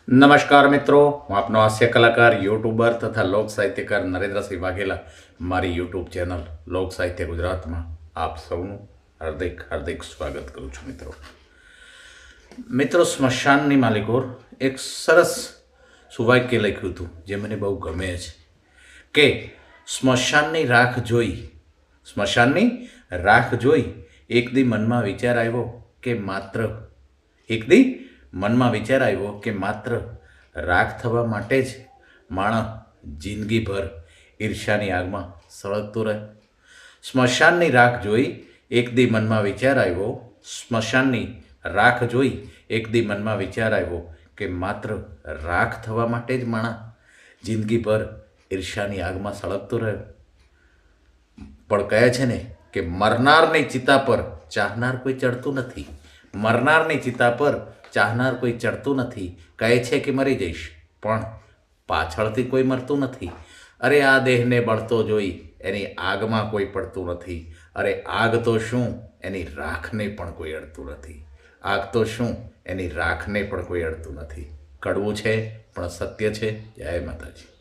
નમસ્કાર મિત્રો, હું આપનો હાસ્ય કલાકાર, યુટ્યુબર તથા લોક સાહિત્યકાર નરેન્દ્રસિંહ વાઘેલા મારી યુટ્યુબ ચેનલ લોક સાહિત્ય ગુજરાતમાં આપ સૌનું હાર્દિક હાર્દિક સ્વાગત કરું છું. મિત્રો સ્મશાનની માલિકો એક સરસ સુવાક્ય લખ્યું હતું જે મને બહુ ગમે છે કે સ્મશાનની રાખ જોઈ એક દી મનમાં વિચાર આવ્યો કે માત્ર રાખ થવા માટે જ માણસ જિંદગીભર ઈર્ષ્યાની આગમાં સળગતો રહે. સ્મશાનની રાખ જોઈ એક દી મનમાં વિચાર આવ્યો કે માત્ર રાખ થવા માટે જ માણસ જિંદગીભર ઈર્ષ્યાની આગમાં સળગતો રહે. પણ કહે છે ને કે મરનારની ચિતા પર ચાહનાર કોઈ ચડતું નથી. કહે છે કે મરી જઈશ, પણ પાછળથી કોઈ મરતું નથી. અરે આ દેહને બળતો જોઈ એની આગમાં કોઈ પડતું નથી. અરે આગ તો શું એની રાખને પણ કોઈ અડતું નથી. કડવું છે પણ સત્ય છે. જય માતાજી.